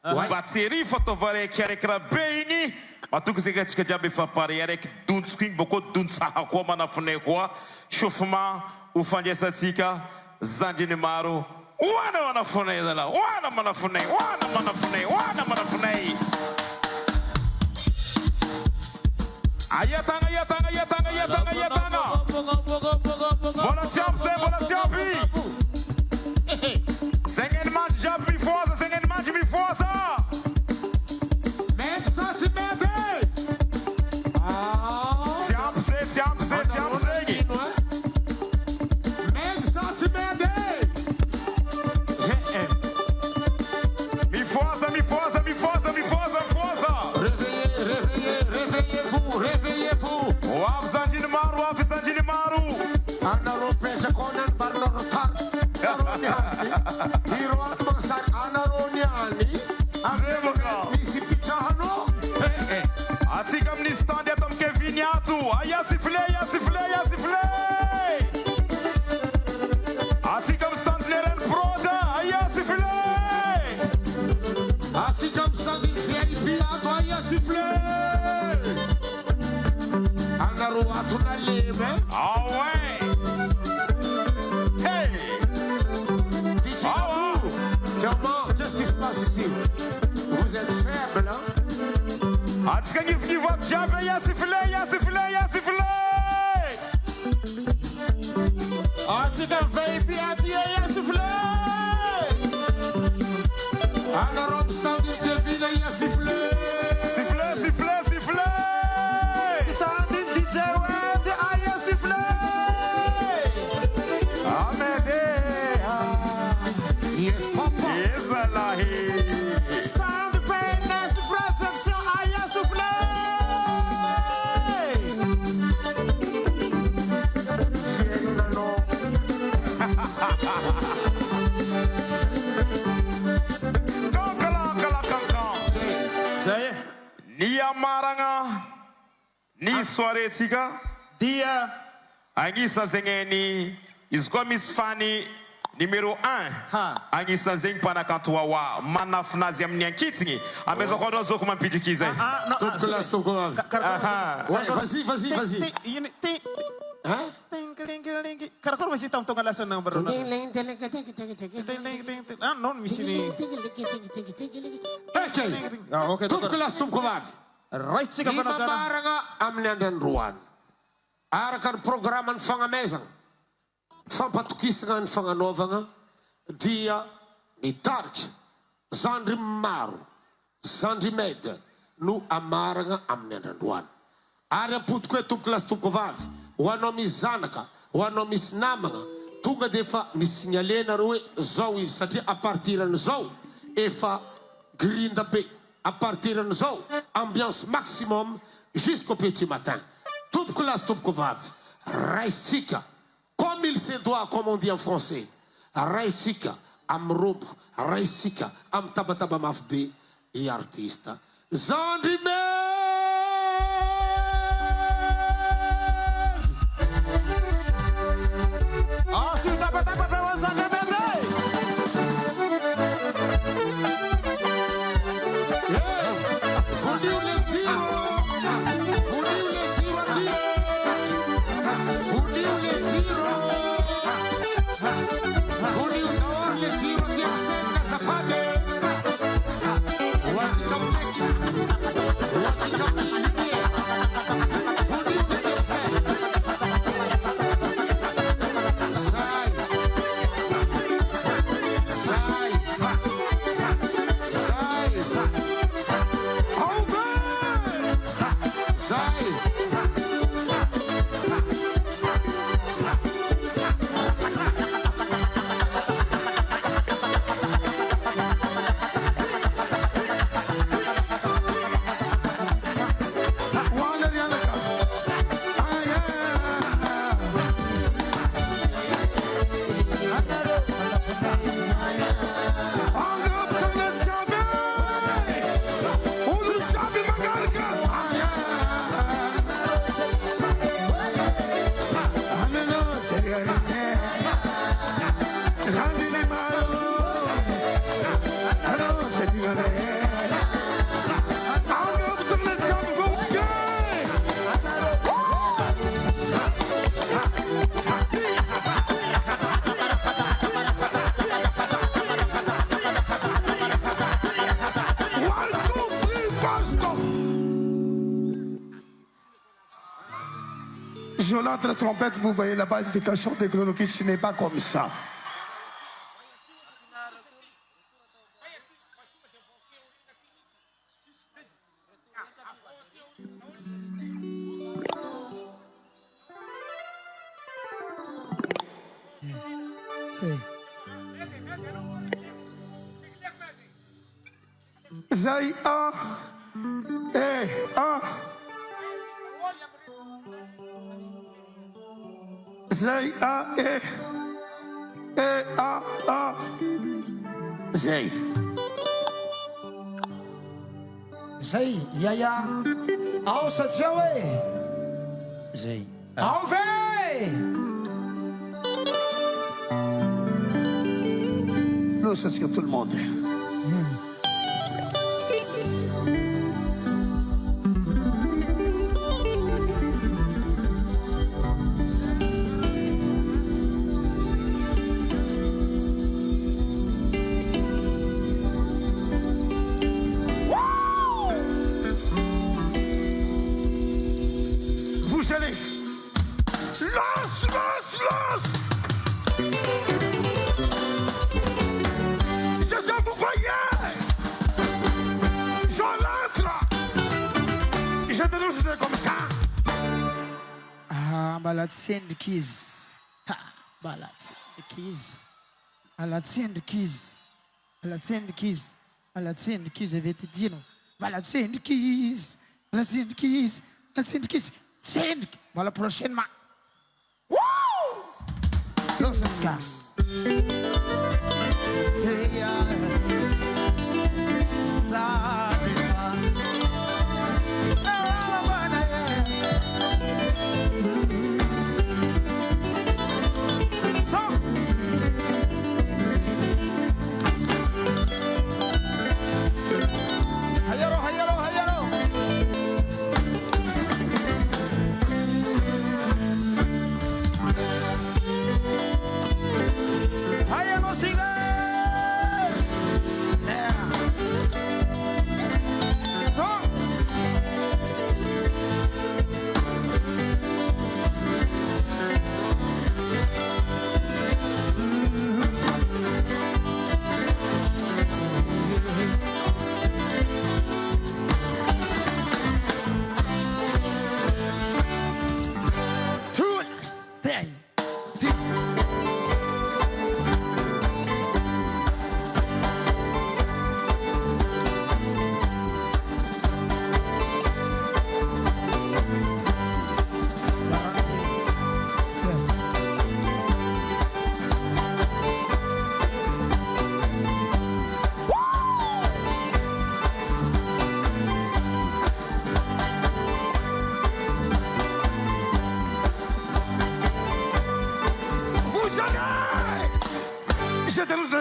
batterie fataovana kiaraka be igny matoky zay atsika jiaby efa pare araiky dontsiko igny boko dontsaha koa manafinay koa chauffement ufandraisatsika zandriny maro oana manafinay zala oana manafinay oana manafinay oana manafinay ayatanga ayatanga ayatanga ayatanga ayatanga bola tiapi zay bola tiapi singing match jiaby mifosa singing match mifosa mety sasy mety tiapi zay tiapi zay tiapi zegny mety sasy mety mifosa mifosa mifosa mifosa mifosa réveillez réveillez réveillez-vous réveillez-vous wafy zandriny maro wafy zandriny maro anareo petrakonan barinaro tany anareo niany iro ato magnasary anareo niany misy pitrahano atsika amin'ny stand ato amin'ny Kevin ato aya sifle aya sifle aya sifle atsika amin'ny stand Neren Proda aya sifle atsika amin'ny stand VIP ato aya sifle anareo ato naleme ah ouais hey Comment? Qu'est-ce qui se passe ici? Vous êtes faible, hein? atsika gnivigivo ato jiaby aya sifle aya sifle aya sifle atsika VIP aty aya sifle anareo amin'ny stand Kevin aya sifle sifle sifle sifle standing DJ Wed aya sifle amede yes papa ezalahi stand Finance Protection aya sifle Ni amaragna ni soirée tsika dia agnisan'ny zegny ny izy koa misy fany numéro 1 agnisan'ny zegny mpanakanto wawa manafinazy amin'ny ankitsigny amezako anao zoko mampidriky zay ouais vas-y vas-y vas-y hein Karakor masih tahu tong alasan nang baru. Non misini. ok tudo que las tumkovave Right sika Lima panajana. maranga amin'ny andandroany araka ny programma ny fagnamezana fampatokisana ny fagnanaovana dia nitarika zandry maro zandry meda no amaragna amin'ny andandroany ary apodiko hoe tompoko lasy tompoko vavy ho anao misy zanaka ho anao misy namagna tonga dia efa misignalena reo hoe zao izy satria à partir an'izao efa grinda be à partir an'izao ambiance maximum jusqu'au petit matin tompoko lasy tompoko vavy raisitsika comme il se doit comme on dit en français raisitsika amin'ny robo raisitsika amin'ny tabataba mafy be et artiste zandry Ah, si tapa-tapa pewas ada bende. Funiu letinho aqui funiu letinho da hora letinho aqui a cena safada o azitão tech Jolâtre trompette, vous voyez là-bas, indication technologique, ce n'est pas comme ça. Zay a, Zay a, Zay. Zay, Yaya. Alça, Joey. Zay. Alve! Plus que tout le monde. Vous allez. Lance. Vous voyez, Jolâtre. Je te dis comme ça. Ah, Balatien de Keys. Ha, Balatien de Keys. Balatien de Keys. Balatien de Keys. Balatien de Keys, je vais te dire. Balatien de Keys. Balatien de Keys. Balatien de Keys. Voilà, prochainement. Wouh! Lorsque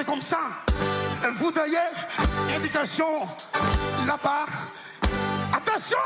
comme ça. Vous voyez, indication là-bas. Attention!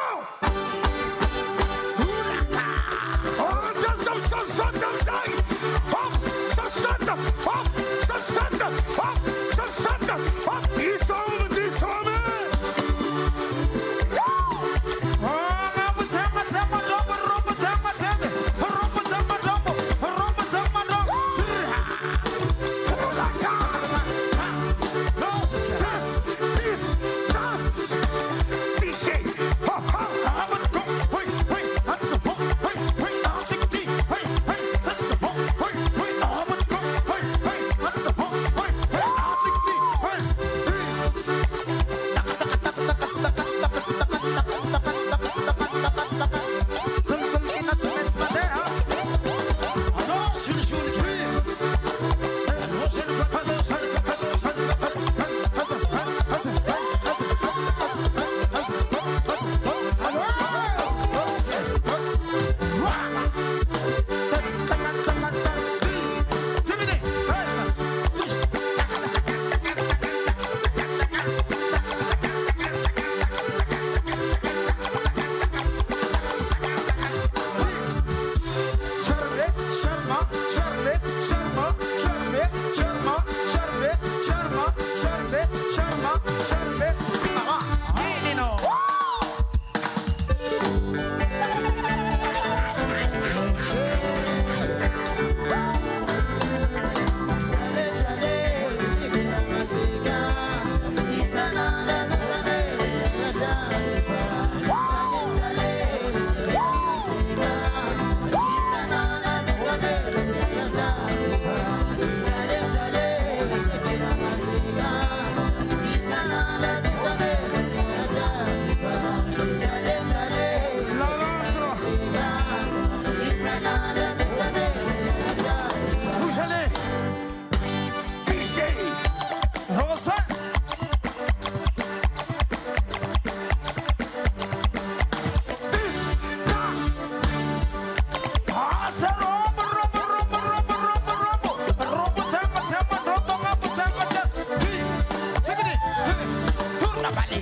Torna Bali.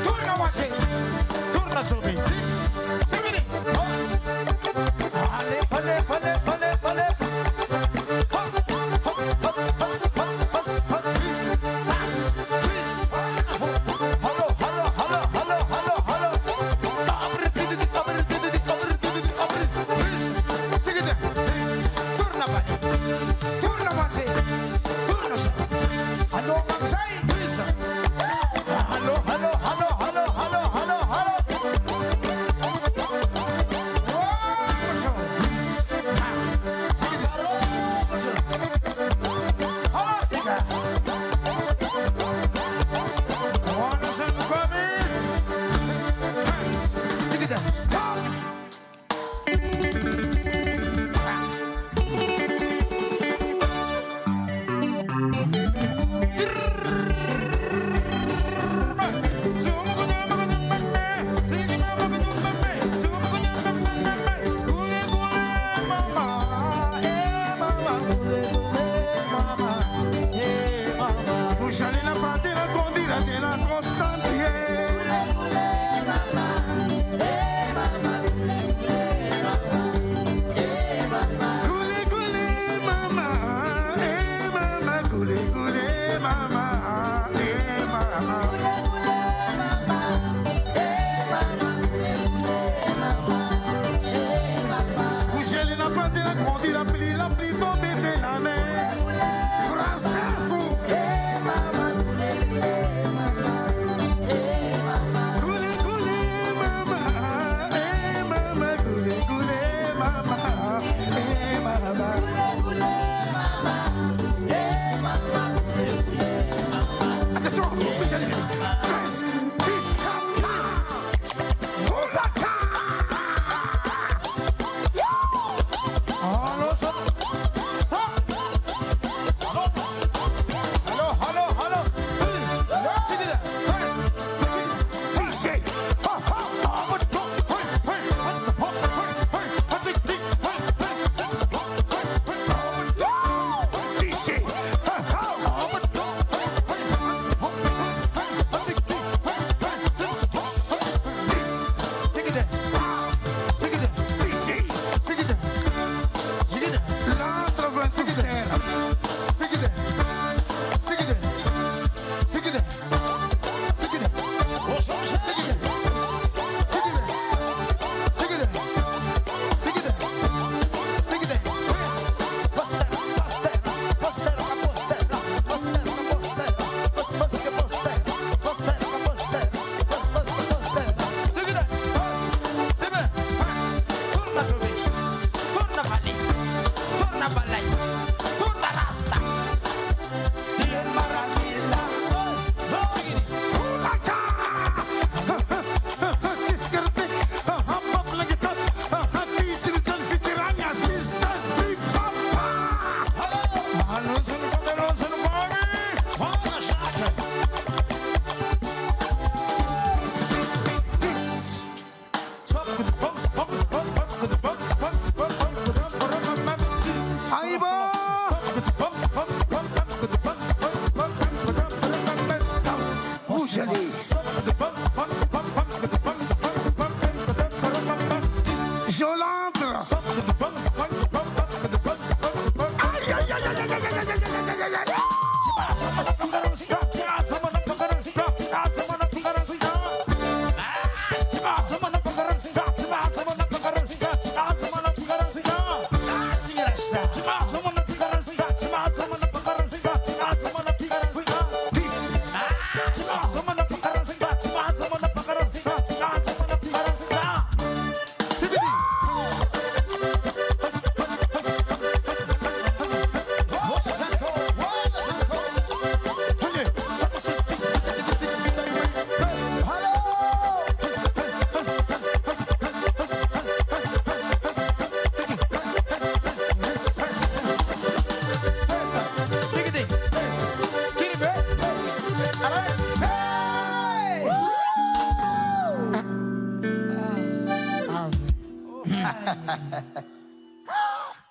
Torna Wasi. Torna Tobi. Sing it. Ale, fale, fale, fale, fale.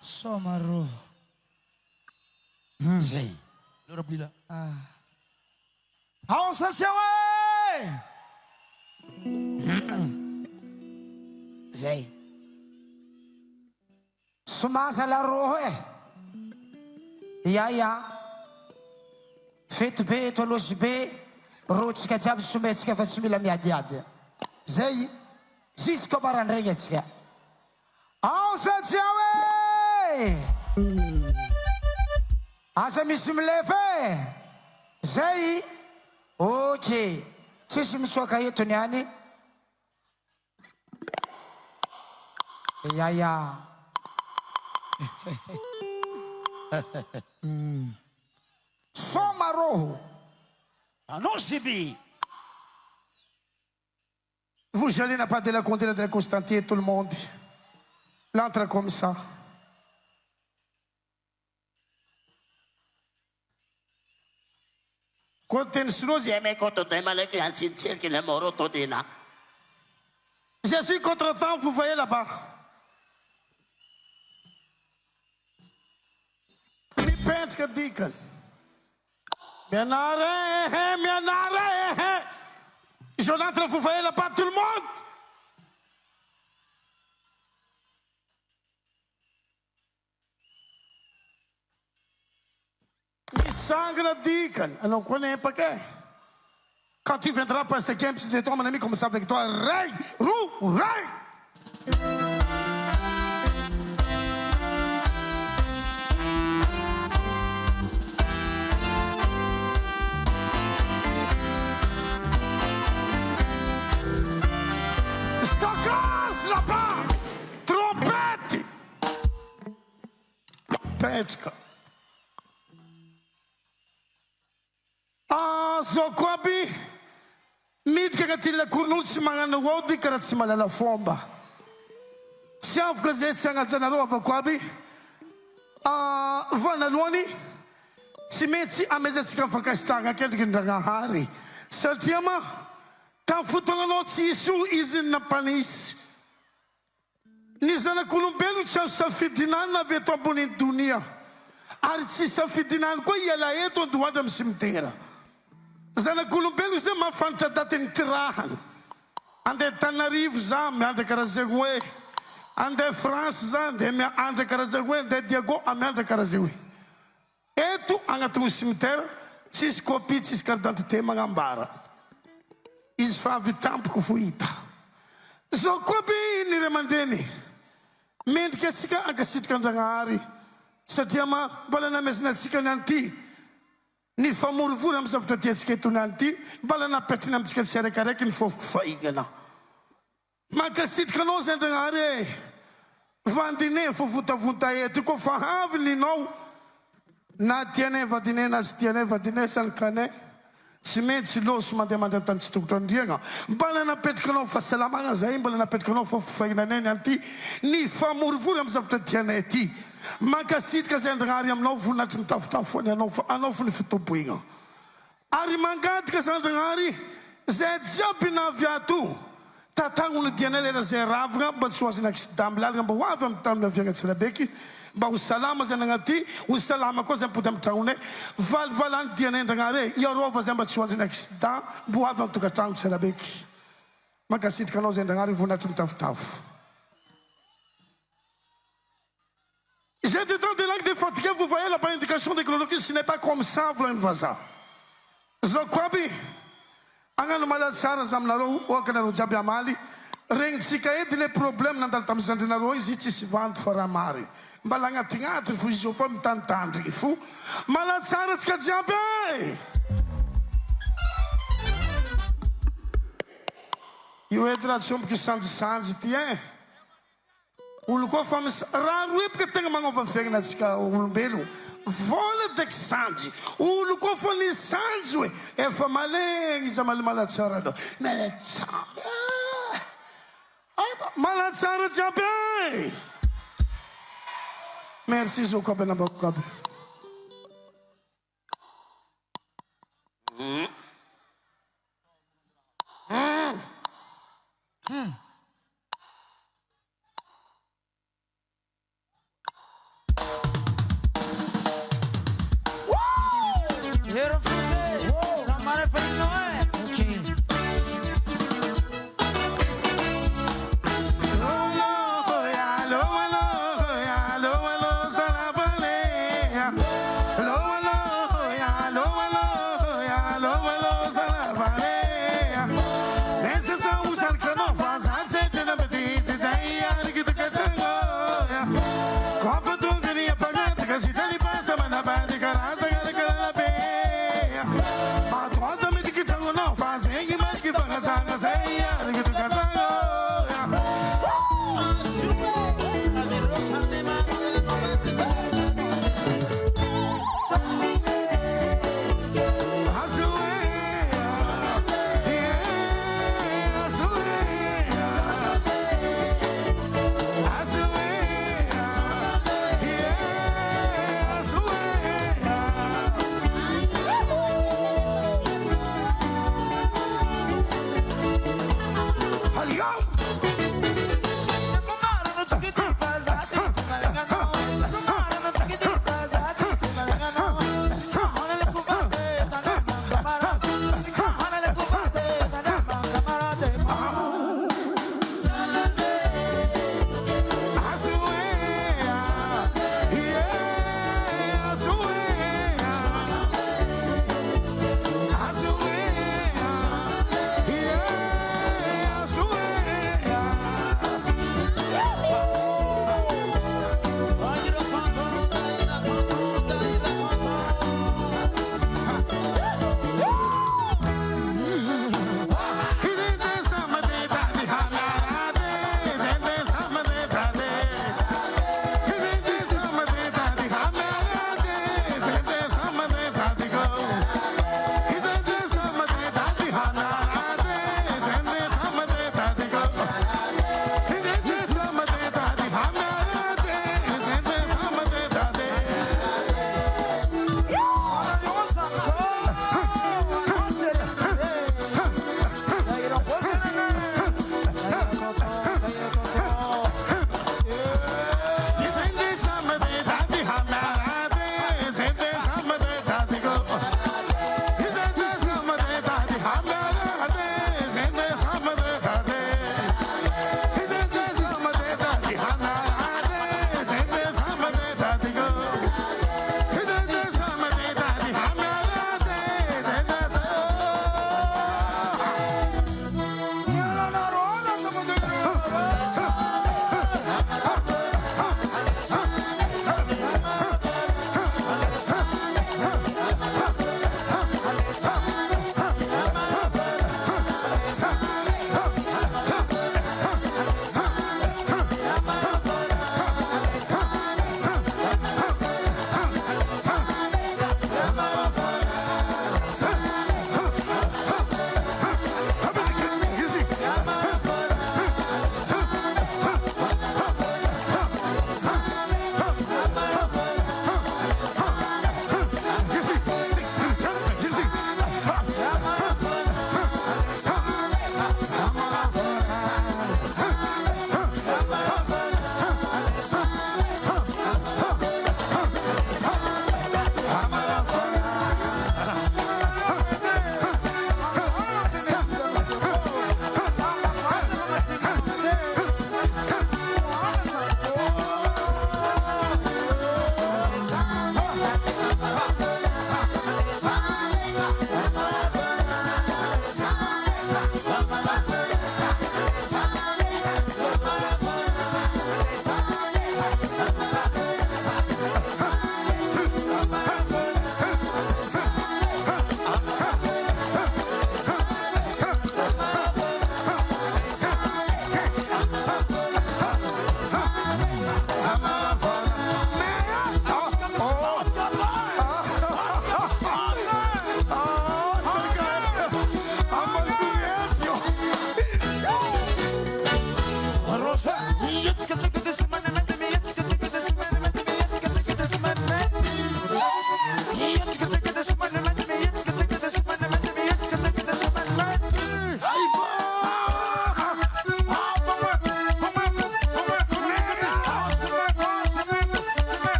Somaru. Sim. Lora Blila. How's the show? Zay. Somasa la roho Ia. Fety be eto alosy be. Rotsika jiaby sometsika fa tsy mila miadiady. Zay. Jusqu'au barandregny atsika. Ao satria hoe. Asa misy milefa Zay. Ok. Tsisy mitsoaka eto niany. Ia. Soma roho. Anosibi. Vous allez n'a pas de la condamnation de Constantin, tout le monde. L'entre comme ça. Je suis contre-temps, vous voyez là-bas. Mi penso che dicono. Jonathan, vous voyez là-bas tout le monde. Mitsangana dicono, non connais pas que. Quand tu viendras pour ce game, tu te ton mon ami comme ça avec toi. Ray, Rou, Ray. Stockers là-bas. Trompette. Petka. Zokwabi midka katila kurnul si mga nawodi karat si malala fomba. Siya kasi siyang atsanaro avakwabi. Vanalwani si metsi amezat si kafakastanga kendigindanga hari. Saltiama kafutanganot si Isu izin na panis. Nizana kulumbelu siya sa fidinan na beto bunin dunia. Arit si sa fidinan ko yala eto duwadam simtera. Zana kulumbelu ze mafanta datin tirahan. Ande Tanarive zam ande karazegwe. Ande France zam ande karazegwe ande Diego ande karazegwe. Etu angatung cimetière sis kopi sis kardante te mangambara. Is fa vitamp kufuita. Zo kopi ni remandeni. Ment ketsika agasit kandangari. Satiama bala na mesna tsika nanti. Ni famur vura msafta tieske tunanti bala na petina mtska sereka ni fof faigana makasit kano zendangare vandine fofuta vuta yetu ko fahav ni no na tiene vadine san kane simet silos mademanda tan strukton dienga bala na petkano fasalama zaim bala na petkano fof faigana nanti ni famur vura msafta tiene ti Makasit ka zendangari am no funat mtafta no anofu ni futopuinga. Ari mangat ka zendangari zedjapina viatu. Tatangu ni tianele na zeravga but swasi na kistamblal gamba wapam tam na vianga tselabeki. Ba usalama zendangati usalama ko zemputam taune valvalan tianendangare yorova zemba swasi na kistam buapam tukatang tselabeki. Makasit ka no zendangari funat mtaftaf. J'ai des dents de langue de fatigue, vous voyez la bonne indication de colonie, ce n'est pas comme ça, vous voyez ça. Zokwabi, angan malad sara zamnaro, okanaro jabi amali, ring sikae de les problèmes dans le tamzandinaro, ils y vont faire amari. Balanga tingat, vous y pas m'entendre, il faut. Malad sara skajabe. You had that some kisan tiens. Uluko fams rarwip que tenga mango va fegna tsika ulumbelu vola dek sanji uluko foni sanjwe e famale ngizamal malatsara malatsara jabe merci zokobe na bokobe Hero Fuse, Samara Ferinoe. Okay.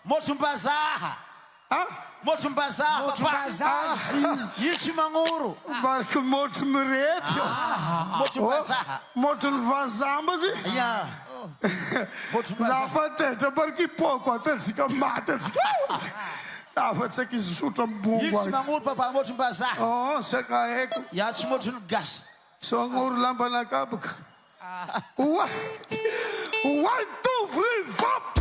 Motumbazaha. Motumbazaha. Motumbazaha. Yichimanguru. Barco Motumreto. Motumbazaha. Motumvazambazi. Yeah. Zafateta barki pouco até se mata. Tava se que chuta bumba. Yichimanguru papa motumbazaha. Oh, se caeco. Yachimotungas. Só nguru lamba na cabuca. 1, 2, 3, vapa.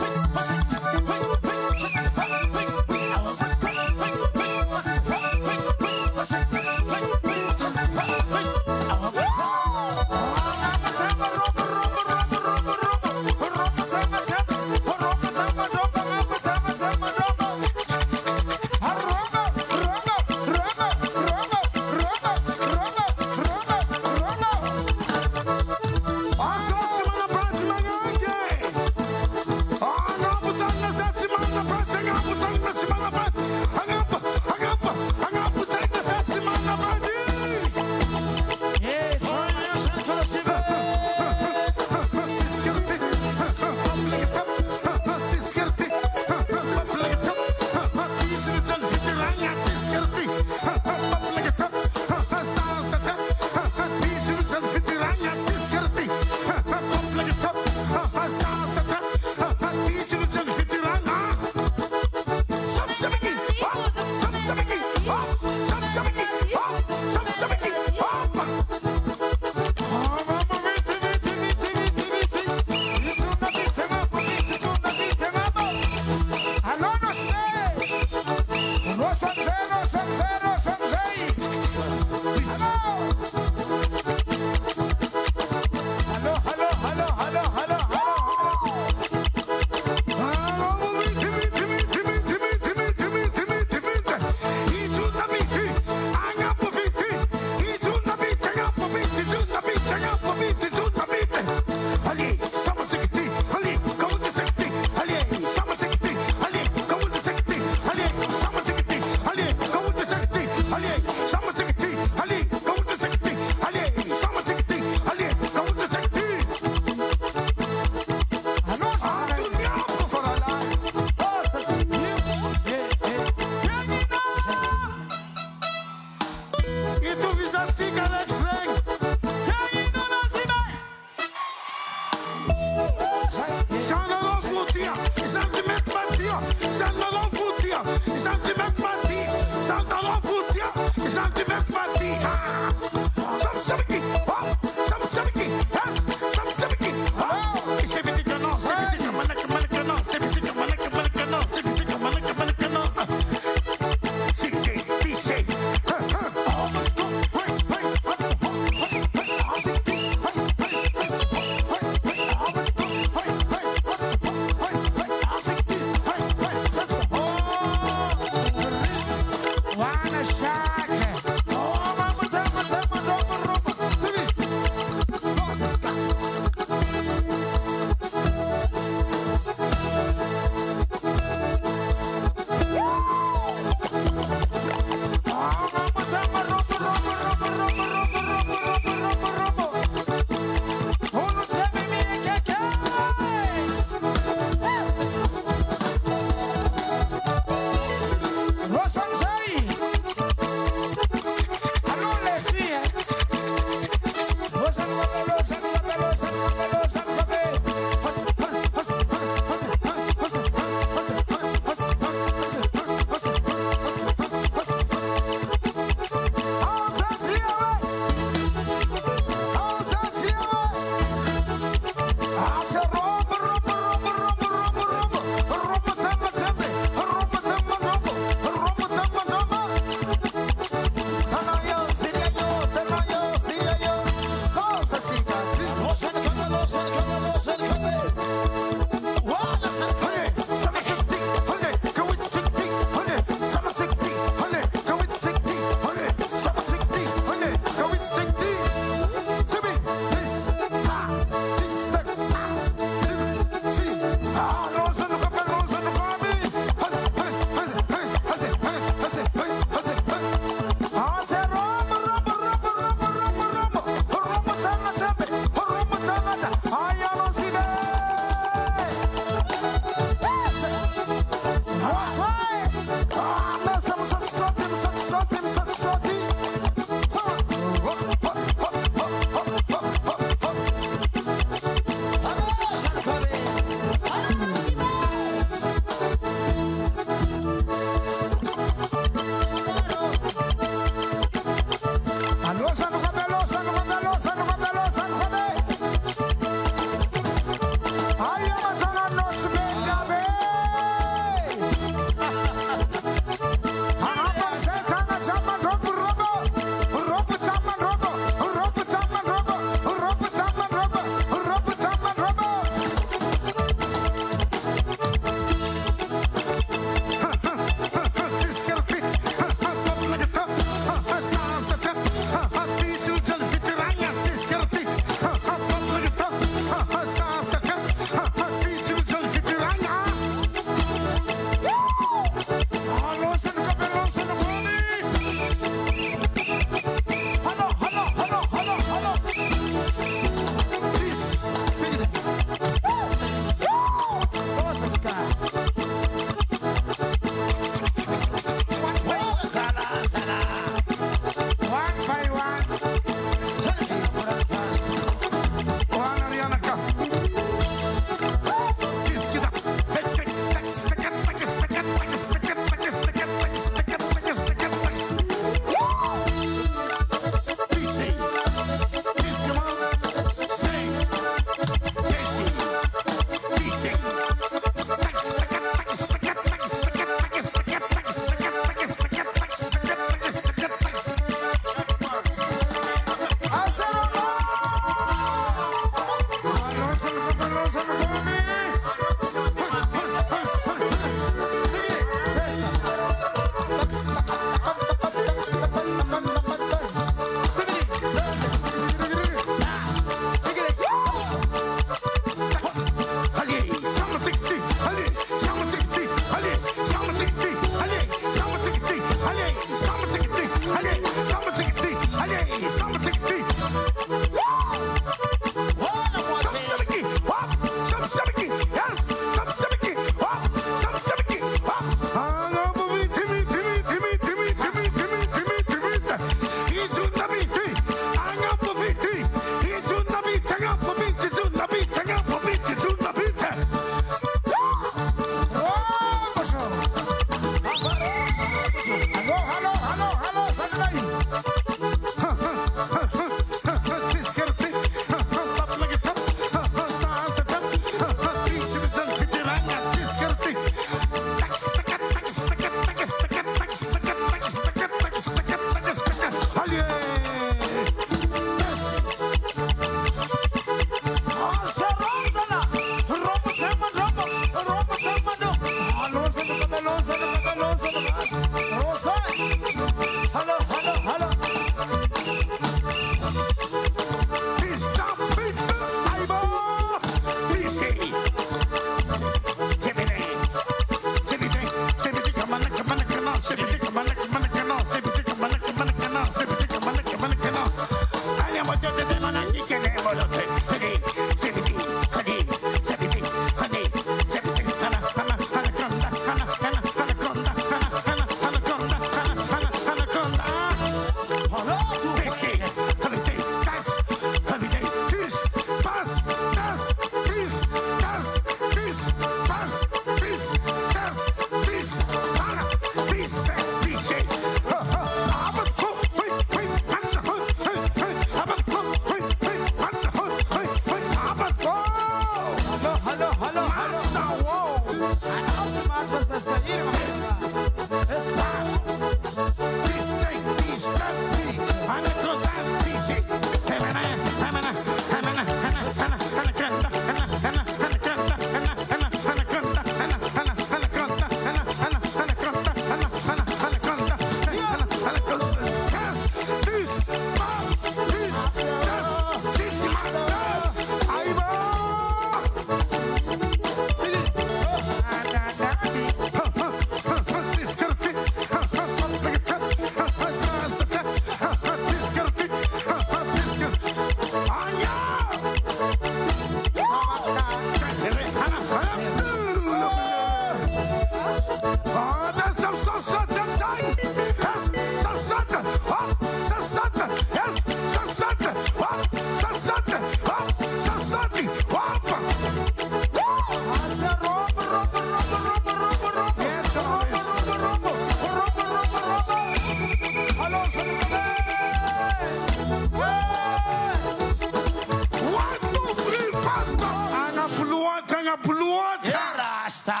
Angapuluota. Erasta.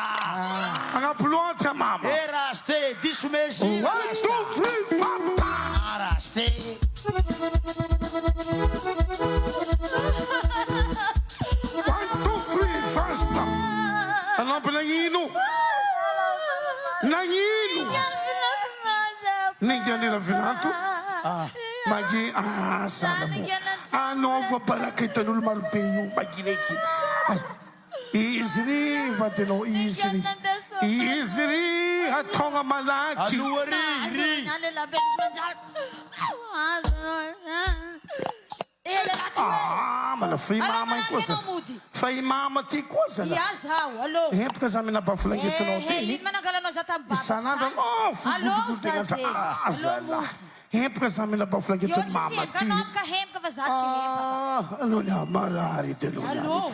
Angapuluota, mama. Eraste. Disso mesmo. 1, 2, 3, 4. Araste. 1, 2, 3, fasta. Ano pa nangino? Nangino. Ninguém era finato. Magi sana mo. Ano va para kita nul marpeyo magineki. Isri vateno isri. Isri hatonga malaki. Mana fai mama em coisa. Fai mama ti coisa. Yes, how? Hello. É porque essa menina para falar que tu não tem. Hey, mana kala no sa tambak. Sanada no. Hello, Sase. É porque essa menina para falar que tu Yo, mama Sase, ti. kanom ka hem ka vazachi. Ano na marari de no. Hello.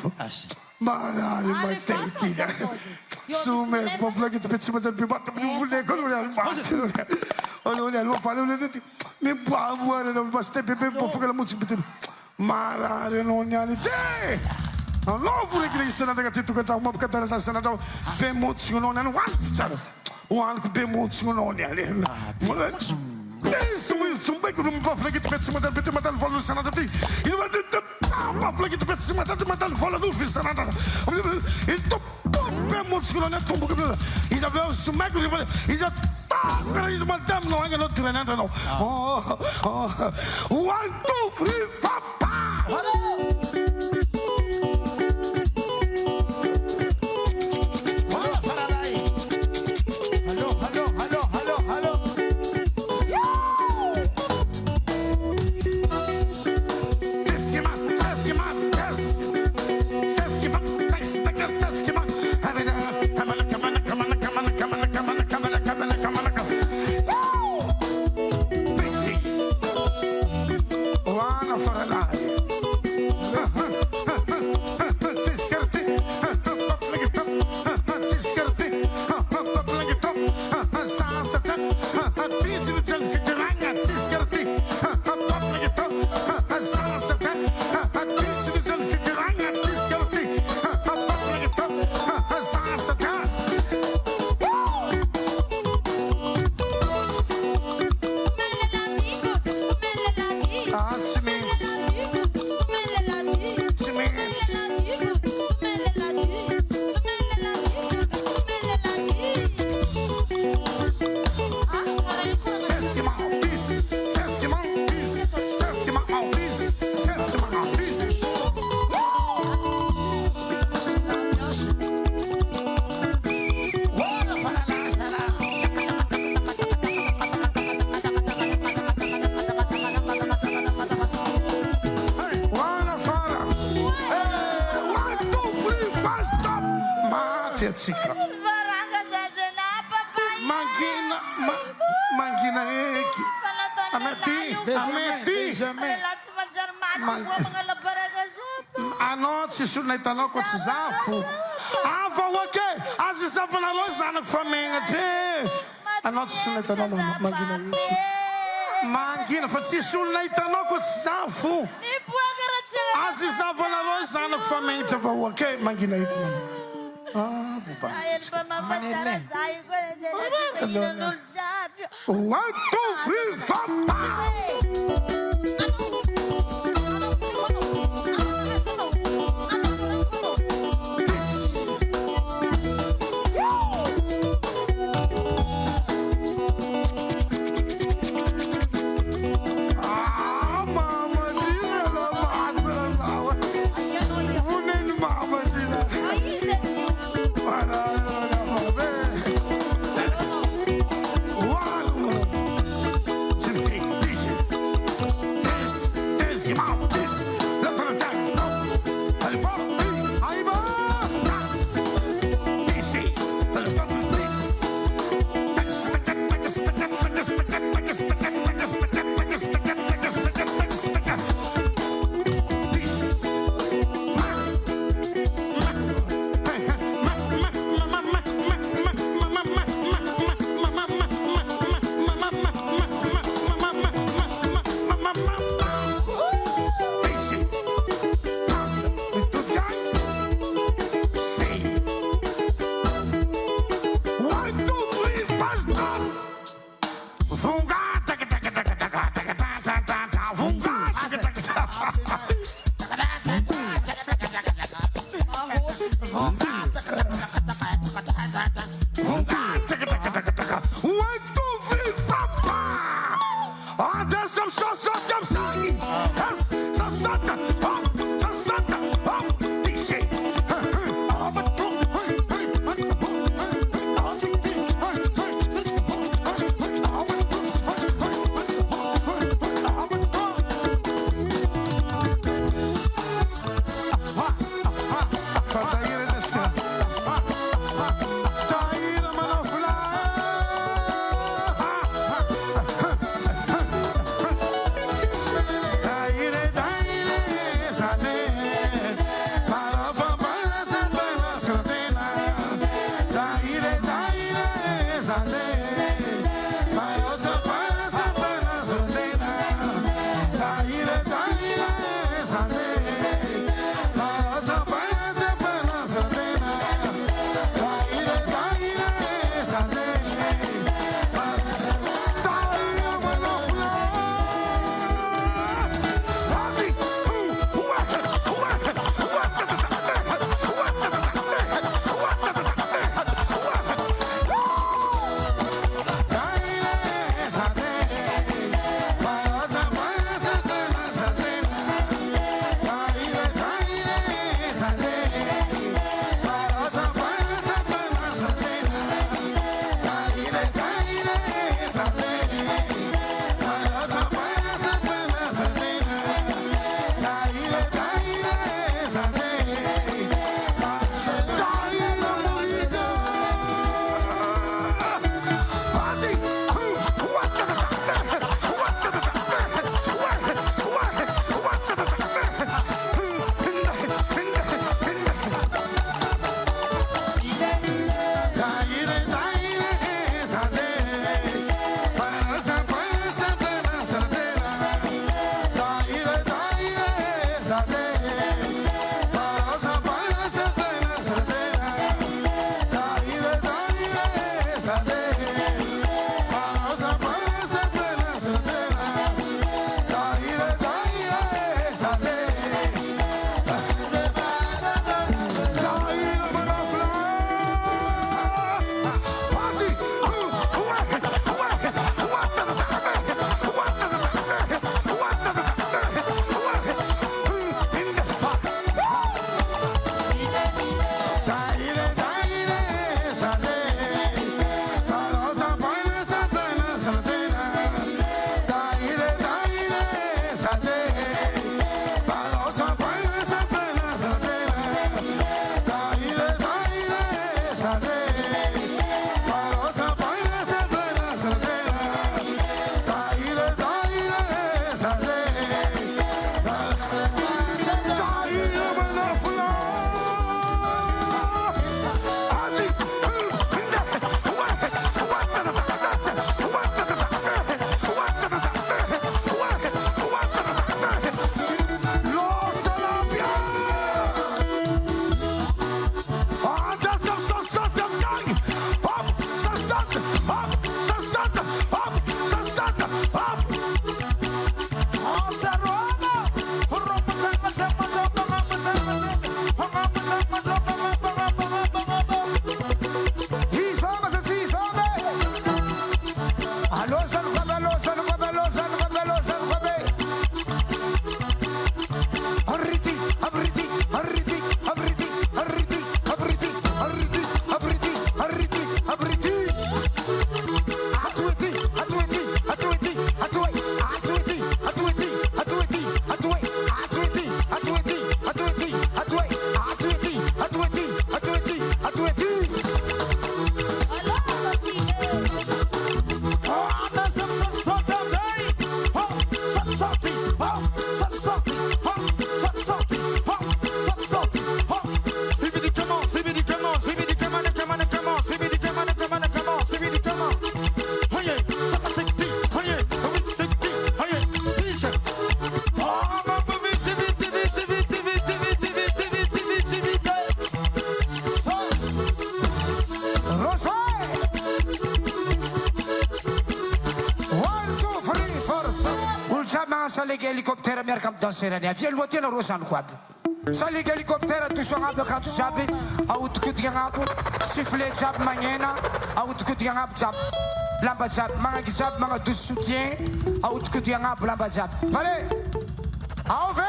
Marari mai tei. Sume para falar que tu pede mais de bata no nego no real. Olha, olha, fala olha. Me pavora no basta bebê para falar música. Marare non yani te. Non vuole che sta nata che tu che sta mo che sta sta nata be mozio non è one be mozio non è Some big room buffalo get pets with the metal follow sanity. You want the buffalo get pets with the metal follow no fish sanata. It's the be mozio non è tombo che is a very smack is a is madame no I'm not trenando no. Oh 1 2 3 papa. Anoche sunai tano ko tsafu. Ava wake azisafu na lozana kufamenga te. Anoche sunai tano mangina. Mangina fatsi sunai tano ko tsafu. Azisafu na lozana kufamenga te wake mangina itu. Ah, buba. 1 2 3 4. One, two, three, papa. Ada sasata sangi. Sasata, hop, sasata, hop. DJ. Ultima sa leg helicoptera miaraka amin'ny danserany avy aloha tena rosany ko aby Salig helicoptère toujours avec un jab, out que diangap, sifflet jab maniena, out que diangap jab, lamba jab, manga jab, manga de soutien, out que diangap lamba jab. Pare, auve,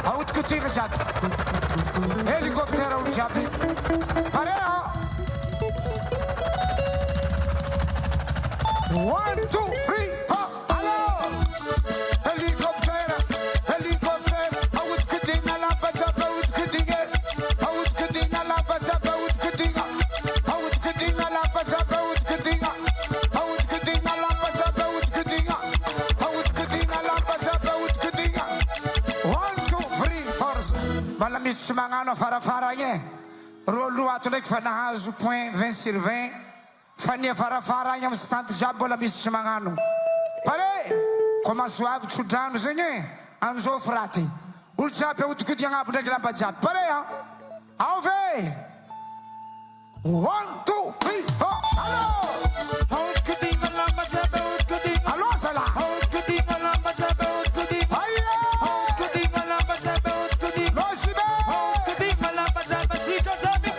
out que tire jab, helicoptère out jab, pare. 1, 2, 3, 4, hello! Helicopter, out kidding a lamba jab, out kidding it, out kidding a lamba jab, out kidding, out kidding a lamba jab, out kidding, out kidding a lamba jab, out kidding, out kidding a lamba jab, out kidding. 1, 2, 3, 4. Malamis sumangano farafaranye. Rolo atunek fanahazu point 20 sur 20. Fania farafara yang stand jabo la misy mangano. Pare, começou a chudano zenye, anzo frati. Ulchape utukuti yang abu nagla bajab. Pare ya, auve. 1, 2, 3, 4. Hello. Utukuti ngalam bajab, utukuti. Hello sala. Utukuti ngalam bajab, utukuti. Aye. Utukuti ngalam bajab, utukuti. No sibe. Utukuti ngalam bajab, sika sabi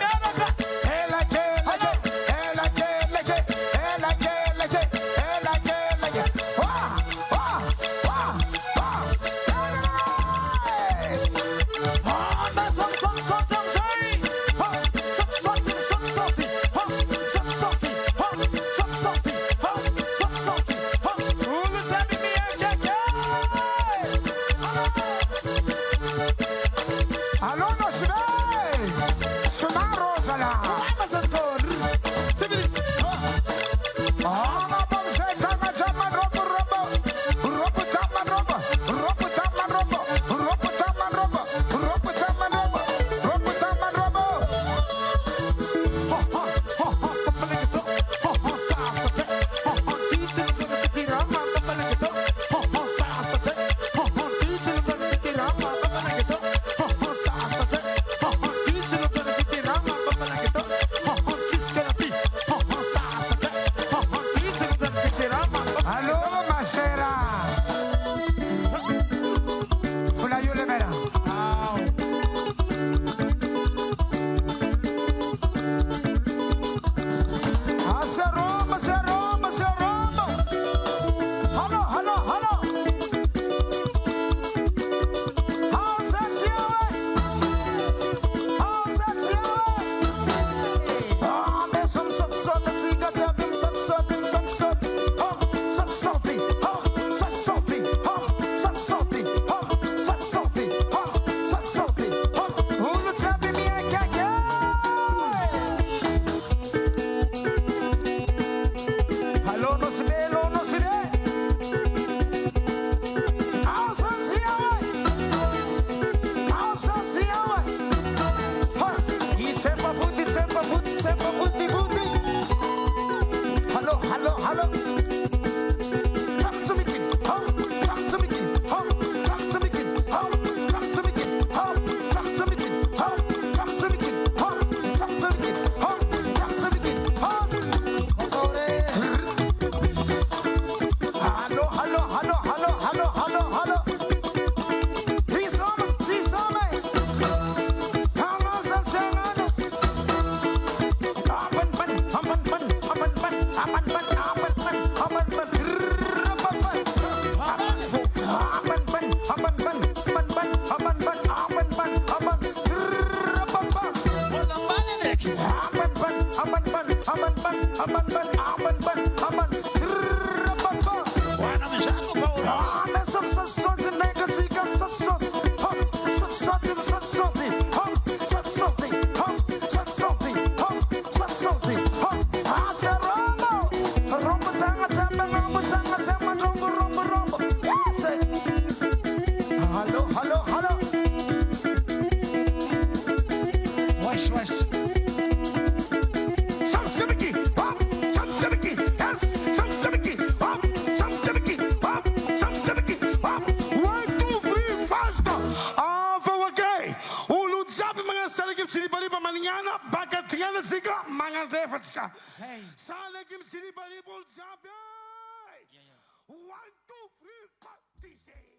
meraka. Sale kim sini bari bol jabe. 1, 2, 3, 4. DJ.